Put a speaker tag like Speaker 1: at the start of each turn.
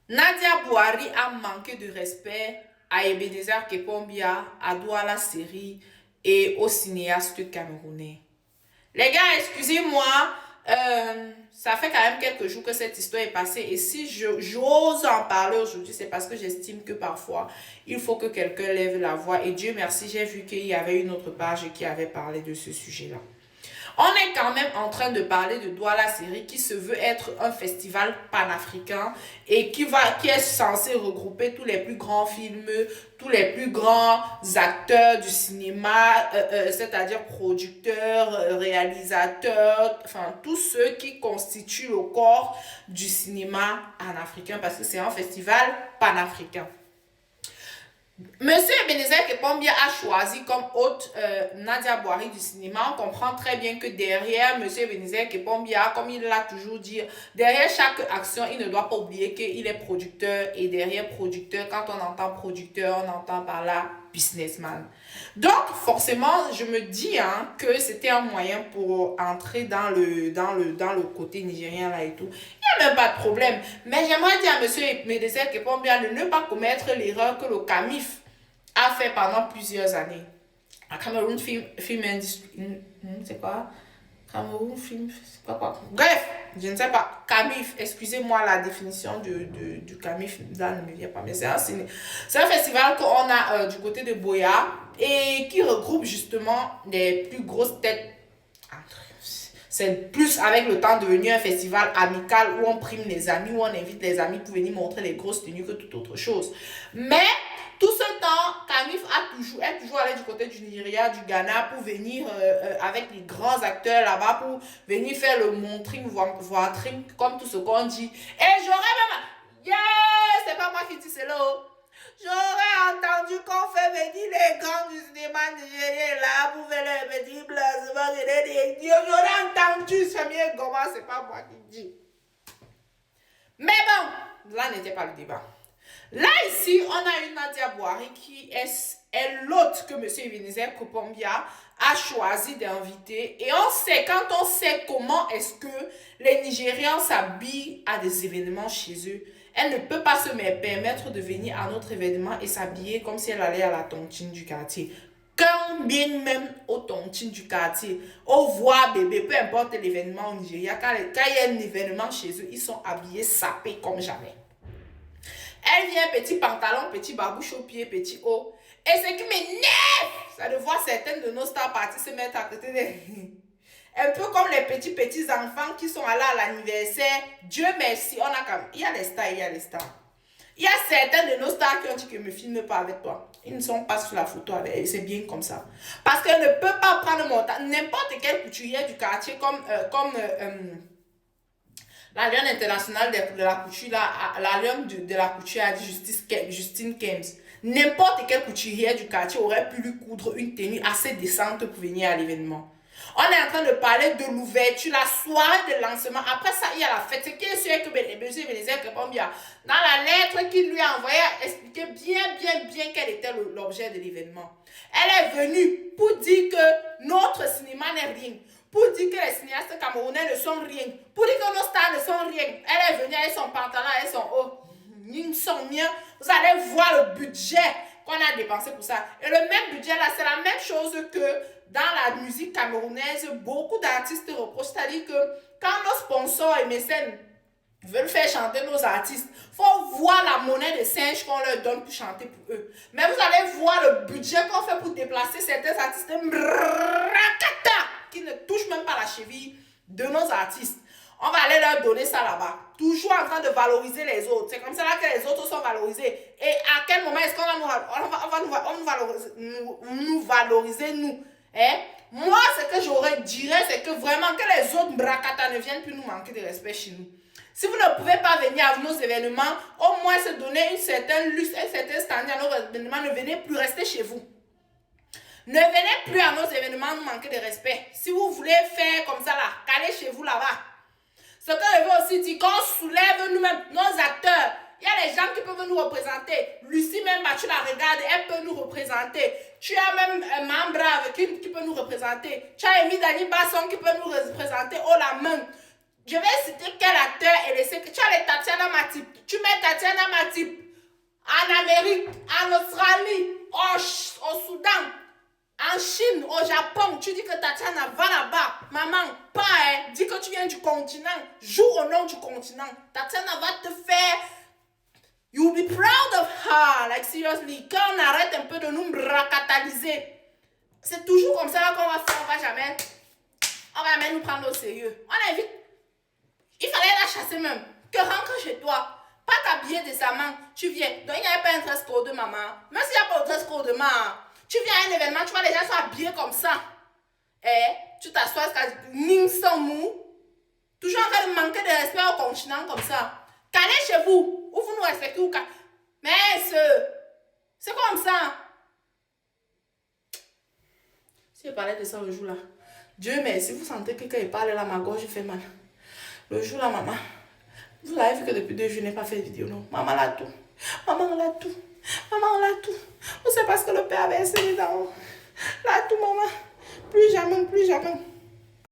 Speaker 1: Nadia Bouhari a manqué de respect à Ebenezer Kepombia, à Douala Seri et aux cinéastes camerounais. Les gars, excusez-moi, ça fait quand même quelques jours que cette histoire est passée et si j'ose en parler aujourd'hui, c'est parce que j'estime que parfois, il faut que quelqu'un lève la voix et Dieu merci, j'ai vu qu'il y avait une autre page qui avait parlé de ce sujet-là. On est quand même en train de parler de Douala Série qui se veut être un festival panafricain et qui est censé regrouper tous les plus grands films, tous les plus grands acteurs du cinéma, c'est-à-dire producteurs, réalisateurs, enfin tous ceux qui constituent le corps du cinéma panafricain parce que c'est un festival panafricain. Monsieur Ebenezer Kepombia a choisi comme hôte Nadia Bouhari du cinéma. On comprend très bien que derrière Monsieur Ebenezer Kepombia, comme il l'a toujours dit, derrière chaque action, il ne doit pas oublier qu'il est producteur. Et derrière producteur, quand on entend producteur, on entend par là businessman. Donc, forcément, je me dis que c'était un moyen pour entrer dans le côté nigérien là et tout. Il n'y a même pas de problème. Mais j'aimerais dire à monsieur Ebenezer Kepombia de ne pas commettre l'erreur que le CAMIF a fait pendant plusieurs années. La Cameroun Film Industry. C'est quoi? Cameroun Film. C'est quoi? Bref, je ne sais pas. CAMIF, excusez-moi la définition du CAMIF, là ne me vient pas. Mais c'est un festival qu'on a du côté de Boya et qui regroupe justement les plus grosses têtes. C'est plus avec le temps devenu un festival amical où on prime les amis, où on invite les amis pour venir montrer les grosses tenues que toute autre chose. Mais tout ce temps, Kamif est toujours allé du côté du Nigeria, du Ghana pour venir avec les grands acteurs là-bas, pour venir faire le montring, voitring, comme tout ce qu'on dit. Et j'aurais même... Yeah! C'est pas moi qui dis cela. J'aurais entendu qu'on fait venir les grands du cinéma nigérien là pour faire les petits placements de Dieu. J'aurais entendu ce mieux comment, c'est pas moi qui dis. Mais bon, là n'était pas le débat. Là, ici, on a une Nadia Bouhari qui est l'hôte que M. Ebenezer Kepombia a choisi d'inviter. Et on sait, quand on sait comment est-ce que les Nigérians s'habillent à des événements chez eux, elle ne peut pas se permettre de venir à notre événement et s'habiller comme si elle allait à la tontine du quartier. Quand bien même au tontine du quartier, au voir bébé, peu importe l'événement au Nigeria, quand il y a un événement chez eux, ils sont habillés sapés comme jamais. Elle vient petit pantalon, petit babouche au pied, petit haut. Et ce qui m'énerve, c'est de voir certaines de nos stars parties se mettre à côté de... Un peu comme les petits enfants qui sont allés à l'anniversaire. Dieu merci, on a comme... Il y a les stars, il y a les stars. Il y a certaines de nos stars qui ont dit que ne me filme pas avec toi. Ils ne sont pas sur la photo avec elle. C'est bien comme ça. Parce qu'elle ne peut pas prendre mon temps. N'importe quelle couturière du quartier comme la Lionne internationale de la couture, la Lionne de la couture a dit Justine Kems. N'importe quelle couturière du quartier aurait pu lui coudre une tenue assez décente pour venir à l'événement. On est en train de parler de l'ouverture, la soirée de lancement. Après ça, il y a la fête. Ce qui est sûr que M. Ebenezer Kepombia, dans la lettre qu'il lui a envoyée, a expliqué bien quel était l'objet de l'événement. Elle est venue pour dire que notre cinéma n'est rien. Pour dire que les cinéastes camerounais ne sont rien. Pour dire que nos stars ne sont rien. Elle est venue avec son pantalon et son haut. Ils sont miens. Vous allez voir le budget qu'on a dépensé pour ça. Et le même budget là, c'est la même chose que dans la musique camerounaise. Beaucoup d'artistes reprochent. C'est-à-dire que quand nos sponsors et mécènes veulent faire chanter nos artistes, il faut voir la monnaie de singe qu'on leur donne pour chanter pour eux. Mais vous allez voir le budget qu'on fait pour déplacer certains artistes qui ne touchent même pas la cheville de nos artistes. On va aller leur donner ça là-bas. Toujours en train de valoriser les autres. C'est comme ça là que les autres sont valorisés. Et à quel moment est-ce qu'on va nous valoriser, nous? Moi, ce que j'aurais dit, c'est que vraiment que les autres brakata ne viennent plus nous manquer de respect chez nous. Si vous ne pouvez pas venir à nos événements, au moins se donner une certaine luxe, un certain standard à nos événements, ne venez plus rester chez vous. Ne venez plus à nos événements nous manquer de respect. Si vous voulez faire comme ça là, calez chez vous là-bas. Ce que je veux aussi dire, qu'on soulève nous-mêmes, nos acteurs. Il y a les gens qui peuvent nous représenter. Lucie même, tu la regardes, elle peut nous représenter. Tu as même Mambrave qui peut nous représenter. Tu as Emi Dani Basson qui peut nous représenter. Oh la main. Je vais citer quel acteur et laisser que tu as les Tatiana Matip. Tu mets Tatiana Matip en Amérique, en Australie, au Soudan, en Chine, au Japon. Tu dis que Tatiana va là-bas. Maman, pas, hein. Dis que tu viens du continent. Joue au nom du continent. Tatiana va te faire... You'll be proud of her. Like, seriously. Quand on arrête un peu de nous bracataliser, c'est toujours comme ça qu'on va faire. On va jamais nous prendre au sérieux. On invite. Il fallait la chasser même. Que rentre chez toi. Pas t'habiller décemment. Tu viens. Donc, il n'y avait pas un dress code de maman. Même s'il n'y a pas de dress code de maman. Tu viens à un événement, tu vois, les gens sont habillés comme ça. Et tu t'assois, ning sans mou. Toujours en train de manquer de respect au continent comme ça. Calez chez vous. Ou vous nous respectez ou mais c'est comme ça. Si je parlais de ça le jour là. Dieu merci, vous sentez que quand il parle là, ma gorge fait mal. Le jour là, maman. Vous avez vu que depuis 2 jours, je n'ai pas fait de vidéo, non? Maman l'a tout. Maman l'a tout. Maman l'a tout. Vous savez parce que le père avait essayé là-haut. Là tout, maman. Plus jamais, plus jamais.